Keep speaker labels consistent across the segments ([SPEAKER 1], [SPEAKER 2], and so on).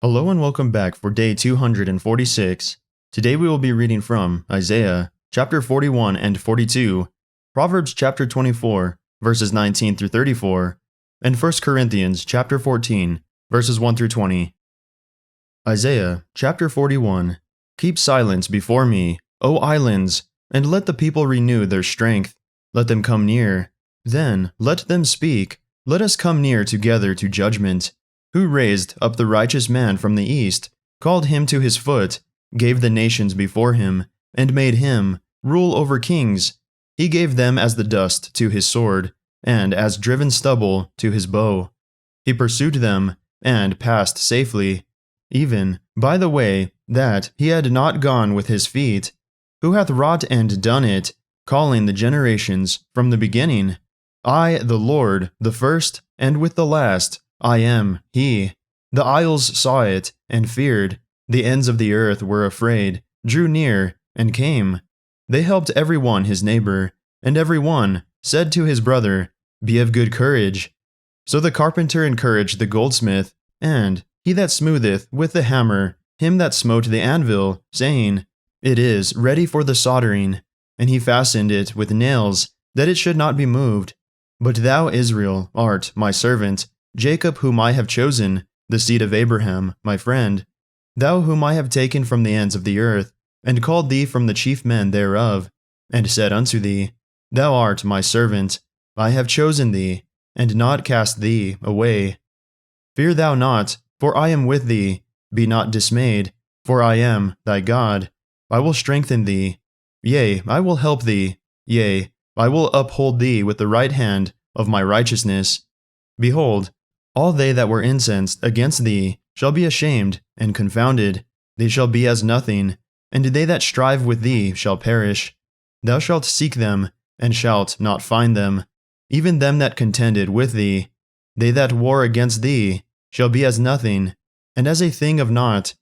[SPEAKER 1] Hello and welcome back for day 246. Today we will be reading from Isaiah chapter 41 and 42, Proverbs chapter 24 verses 19 through 34, and 1 Corinthians chapter 14 verses 1 through 20. Isaiah chapter 41. Keep silence before me, O islands, and let the people renew their strength. Let them come near. Then let them speak. Let us come near together to judgment. Who raised up the righteous man from the east, called him to his foot, gave the nations before him, and made him rule over kings. He gave them as the dust to his sword, and as driven stubble to his bow. He pursued them, and passed safely, even by the way that he had not gone with his feet. Who hath wrought and done it, calling the generations from the beginning? I, the Lord, the first, and with the last, I am He. The isles saw it, and feared. The ends of the earth were afraid, drew near, and came. They helped every one his neighbor, and every one said to his brother, Be of good courage. So the carpenter encouraged the goldsmith, and he that smootheth with the hammer him that smote the anvil, saying, It is ready for the soldering. And he fastened it with nails, that it should not be moved. But thou, Israel, art my servant, Jacob whom I have chosen, the seed of Abraham, my friend, thou whom I have taken from the ends of the earth, and called thee from the chief men thereof, and said unto thee, Thou art my servant, I have chosen thee, and not cast thee away. Fear thou not, for I am with thee, be not dismayed, for I am thy God. I will strengthen thee, yea, I will help thee, yea, I will uphold thee with the right hand of my righteousness. Behold, all they that were incensed against thee shall be ashamed and confounded. They shall be as nothing, and they that strive with thee shall perish. Thou shalt seek them, and shalt not find them, even them that contended with thee. They that war against thee shall be as nothing, and as a thing of naught.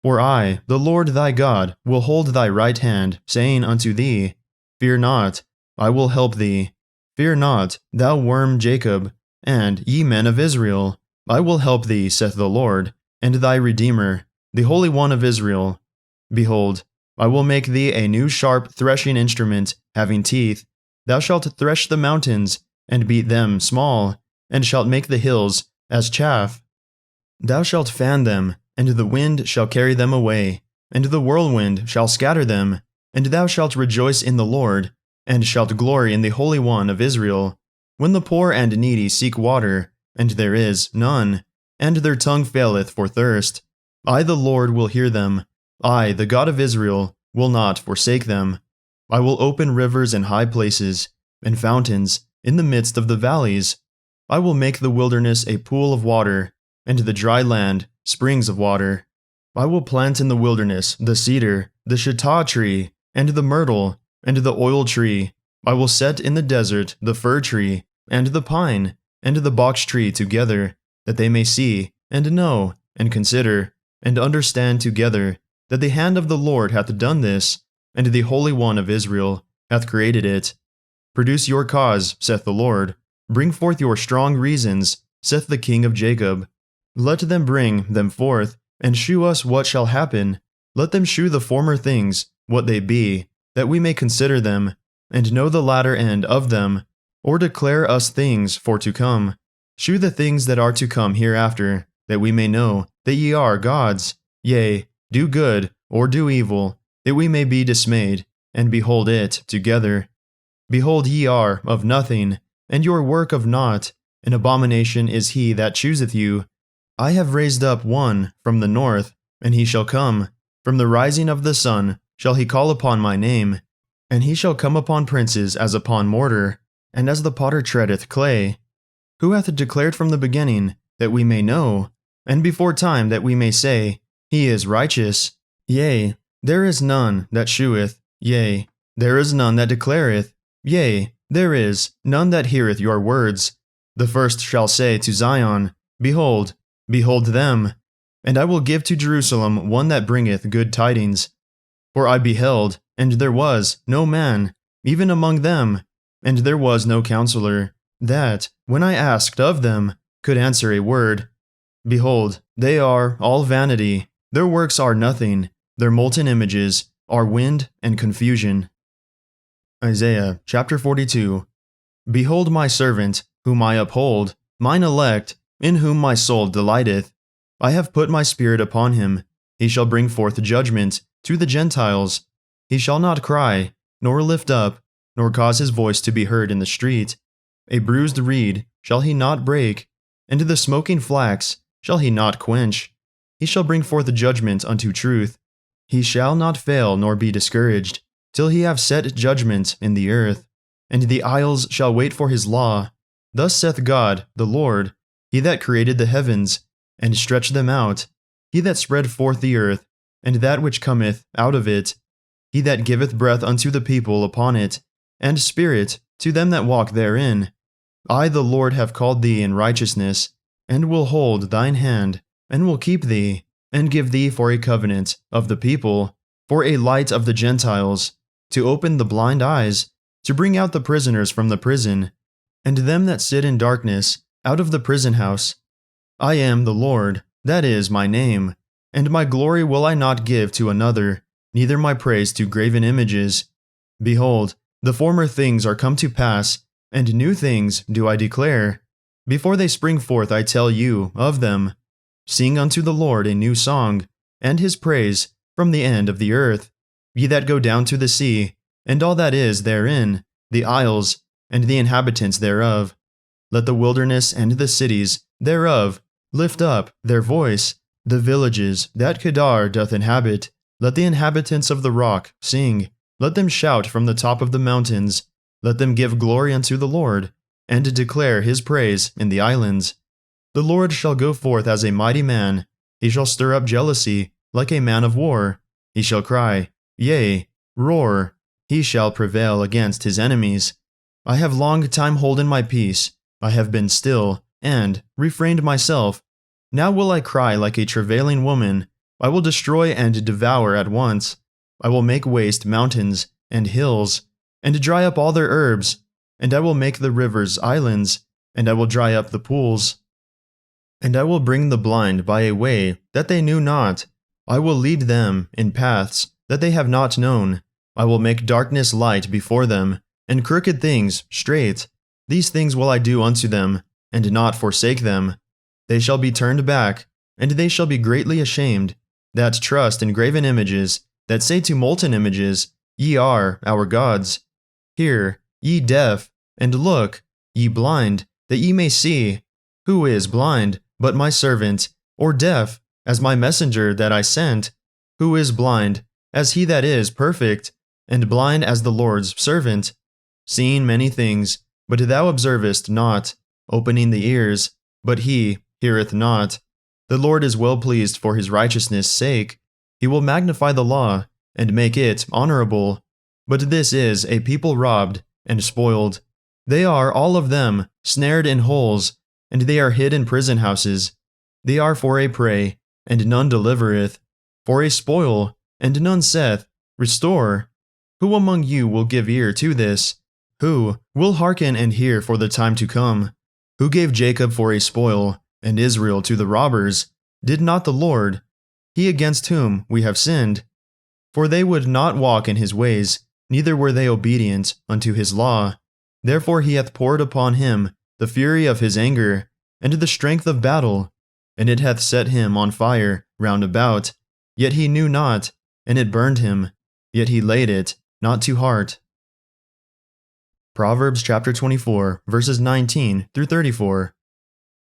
[SPEAKER 1] For I, the Lord thy God, will hold thy right hand, saying unto thee, Fear not, I will help thee. Fear not, thou worm Jacob, and ye men of Israel, I will help thee, saith the Lord, and thy Redeemer, the Holy One of Israel. Behold, I will make thee a new sharp threshing instrument, having teeth. Thou shalt thresh the mountains, and beat them small, and shalt make the hills as chaff. Thou shalt fan them, and the wind shall carry them away, and the whirlwind shall scatter them, and thou shalt rejoice in the Lord, and shalt glory in the Holy One of Israel. When the poor and needy seek water, and there is none, and their tongue faileth for thirst, I the Lord will hear them. I, the God of Israel, will not forsake them. I will open rivers in high places, and fountains in the midst of the valleys. I will make the wilderness a pool of water, and the dry land springs of water. I will plant in the wilderness the cedar, the shittah tree, and the myrtle, and the oil tree. I will set in the desert the fir tree, and the pine, and the box tree together, that they may see, and know, and consider, and understand together, that the hand of the Lord hath done this, and the Holy One of Israel hath created it. Produce your cause, saith the Lord. Bring forth your strong reasons, saith the King of Jacob. Let them bring them forth, and shew us what shall happen. Let them shew the former things, what they be, that we may consider them, and know the latter end of them, or declare us things for to come. Shew the things that are to come hereafter, that we may know that ye are gods. Yea, do good, or do evil, that we may be dismayed, and behold it together. Behold, ye are of nothing, and your work of naught. An abomination is he that chooseth you. I have raised up one from the north, and he shall come. From the rising of the sun shall he call upon my name. And he shall come upon princes as upon mortar, and as the potter treadeth clay. Who hath declared from the beginning, that we may know, and before time that we may say, He is righteous? Yea, there is none that sheweth, yea, there is none that declareth, yea, there is none that heareth your words. The first shall say to Zion, Behold, behold them, and I will give to Jerusalem one that bringeth good tidings. For I beheld, and there was no man, even among them, and there was no counselor, that, when I asked of them, could answer a word. Behold, They are all vanity, their works are nothing, their molten images are wind and confusion. Isaiah chapter 42. Behold my servant, whom I uphold, mine elect, in whom my soul delighteth. I have put my spirit upon him. He shall bring forth judgment to the Gentiles. He shall not cry, nor lift up, nor cause his voice to be heard in the street. A bruised reed shall he not break, and the smoking flax shall he not quench. He shall bring forth judgment unto truth. He shall not fail nor be discouraged, till he have set judgment in the earth. And the isles shall wait for his law. Thus saith God, the Lord, he that created the heavens, and stretched them out, he that spread forth the earth, and that which cometh out of it, he that giveth breath unto the people upon it, and spirit to them that walk therein. I, the Lord, have called thee in righteousness, and will hold thine hand, and will keep thee, and give thee for a covenant of the people, for a light of the Gentiles, to open the blind eyes, to bring out the prisoners from the prison, and them that sit in darkness out of the prison house. I am the Lord, that is my name, and my glory will I not give to another, neither my praise to graven images. Behold, the former things are come to pass, and new things do I declare. Before they spring forth I tell you of them. Sing unto the Lord a new song, and his praise from the end of the earth. Ye that go down to the sea, and all that is therein, the isles, and the inhabitants thereof. Let the wilderness and the cities thereof lift up their voice, the villages that Kedar doth inhabit. Let the inhabitants of the rock sing. Let them shout from the top of the mountains. Let them give glory unto the Lord, and declare his praise in the islands. The Lord shall go forth as a mighty man. He shall stir up jealousy like a man of war. He shall cry, yea, roar. He shall prevail against his enemies. I have long time holden my peace. I have been still, and refrained myself. Now will I cry like a travailing woman. I will destroy and devour at once. I will make waste mountains and hills, and dry up all their herbs. And I will make the rivers islands, and I will dry up the pools. And I will bring the blind by a way that they knew not. I will lead them in paths that they have not known. I will make darkness light before them, and crooked things straight. These things will I do unto them, and not forsake them. They shall be turned back, and they shall be greatly ashamed, that trust in graven images, that say to molten images, Ye are our gods. Hear, ye deaf, and look, ye blind, that ye may see. Who is blind, but my servant, or deaf, as my messenger that I sent? Who is blind, as he that is perfect, and blind as the Lord's servant? Seeing many things, but thou observest not, opening the ears, but he heareth not. The Lord is well pleased for his righteousness' sake. He will magnify the law, and make it honorable. But this is a people robbed and spoiled. They are all of them snared in holes, and they are hid in prison houses. They are for a prey, and none delivereth, for a spoil, and none saith, Restore. Who among you will give ear to this? Who will hearken and hear for the time to come? Who gave Jacob for a spoil, and Israel to the robbers? Did not the Lord, he against whom we have sinned? For they would not walk in his ways, neither were they obedient unto his law. Therefore he hath poured upon him the fury of his anger, and the strength of battle, and it hath set him on fire round about. Yet he knew not, and it burned him, yet he laid it not to heart. Proverbs chapter 24, verses 19 through 34.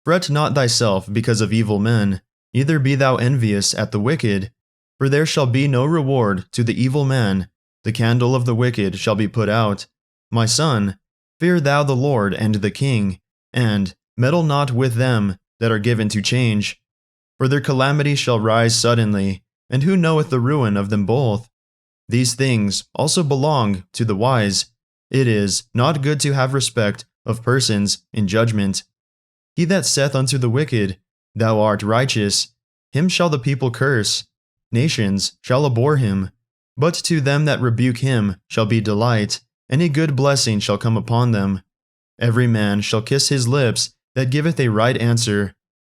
[SPEAKER 1] Fret not thyself because of evil men, neither be thou envious at the wicked, for there shall be no reward to the evil man. The candle of the wicked shall be put out. My son, fear thou the Lord and the king, and meddle not with them that are given to change. For their calamity shall rise suddenly, and who knoweth the ruin of them both? These things also belong to the wise. It is not good to have respect of persons in judgment. He that saith unto the wicked, Thou art righteous, him shall the people curse. Nations shall abhor him. But to them that rebuke him shall be delight, and a good blessing shall come upon them. Every man shall kiss his lips that giveth a right answer.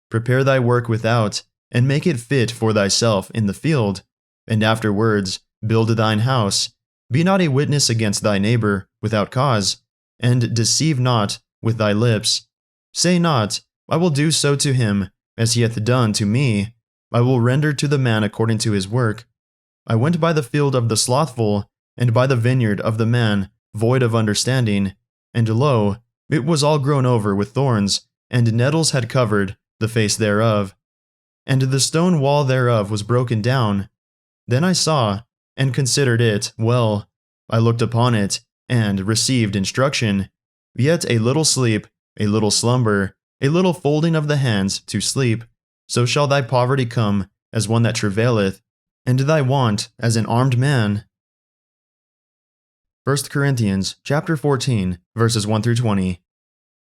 [SPEAKER 1] Prepare thy work without, and make it fit for thyself in the field, and afterwards build thine house. Be not a witness against thy neighbor without cause, and deceive not with thy lips. Say not, I will do so to him as he hath done to me. I will render to the man according to his work. I went by the field of the slothful, and by the vineyard of the man void of understanding, and lo, it was all grown over with thorns, and nettles had covered the face thereof. And the stone wall thereof was broken down. Then I saw, and considered it well. I looked upon it, and received instruction. Yet a little sleep, a little slumber, a little folding of the hands to sleep. So shall thy poverty come as one that travaileth, and thy want as an armed man. 1 Corinthians chapter 14, verses 1 through 20.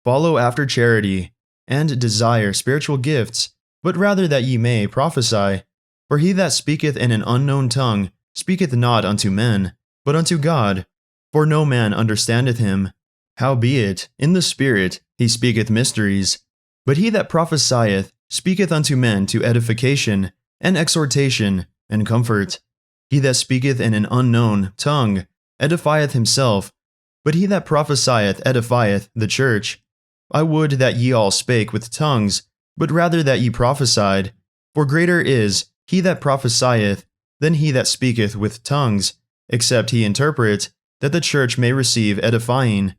[SPEAKER 1] Follow after charity, and desire spiritual gifts, but rather that ye may prophesy. For he that speaketh in an unknown tongue speaketh not unto men, but unto God. For no man understandeth him. Howbeit, in the Spirit he speaketh mysteries. But he that prophesieth speaketh unto men to edification, and exhortation, and comfort. He that speaketh in an unknown tongue edifieth himself, but he that prophesieth edifieth the church. I would that ye all spake with tongues, but rather that ye prophesied. For greater is he that prophesieth than he that speaketh with tongues, except he interpret, that the church may receive edifying.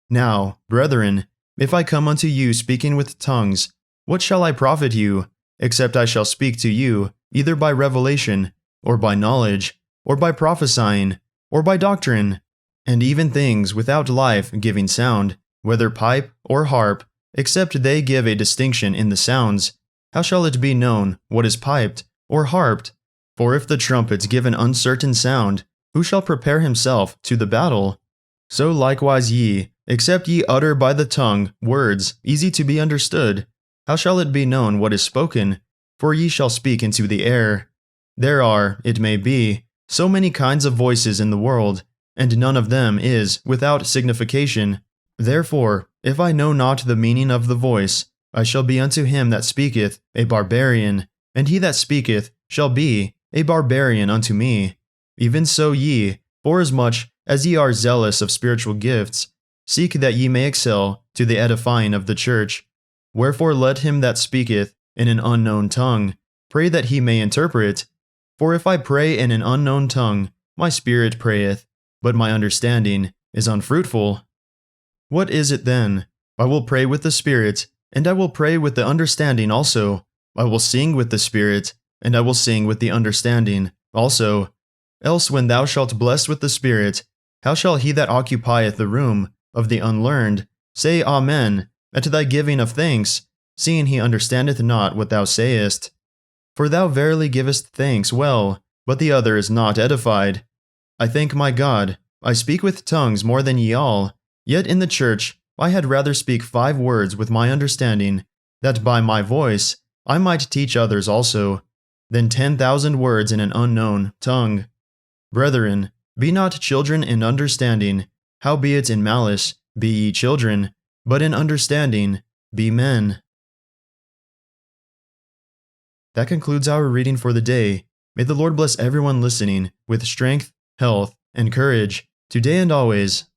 [SPEAKER 1] Now, brethren, if I come unto you speaking with tongues, what shall I profit you, except I shall speak to you either by revelation, or by knowledge, or by prophesying, or by doctrine, and even things without life-giving sound, whether pipe or harp, except they give a distinction in the sounds? How shall it be known what is piped or harped? For if the trumpets give an uncertain sound, who shall prepare himself to the battle? So likewise ye, except ye utter by the tongue words easy to be understood, how shall it be known what is spoken? For ye shall speak into the air. There are, it may be, so many kinds of voices in the world, and none of them is without signification. Therefore, if I know not the meaning of the voice, I shall be unto him that speaketh a barbarian, and he that speaketh shall be a barbarian unto me. Even so ye, forasmuch as ye are zealous of spiritual gifts, seek that ye may excel to the edifying of the church. Wherefore let him that speaketh in an unknown tongue pray that he may interpret. For if I pray in an unknown tongue, my spirit prayeth, but my understanding is unfruitful. What is it then? I will pray with the Spirit, and I will pray with the understanding also. I will sing with the Spirit, and I will sing with the understanding also. Else when thou shalt bless with the Spirit, how shall he that occupieth the room of the unlearned say Amen at thy giving of thanks, seeing he understandeth not what thou sayest? For thou verily givest thanks well, but the other is not edified. I thank my God, I speak with tongues more than ye all, yet in the church I had rather speak 5 words with my understanding, that by my voice I might teach others also, than 10,000 words in an unknown tongue. Brethren, be not children in understanding, howbeit in malice be ye children, but in understanding be men. That concludes our reading for the day. May the Lord bless everyone listening with strength, health, and courage, today and always.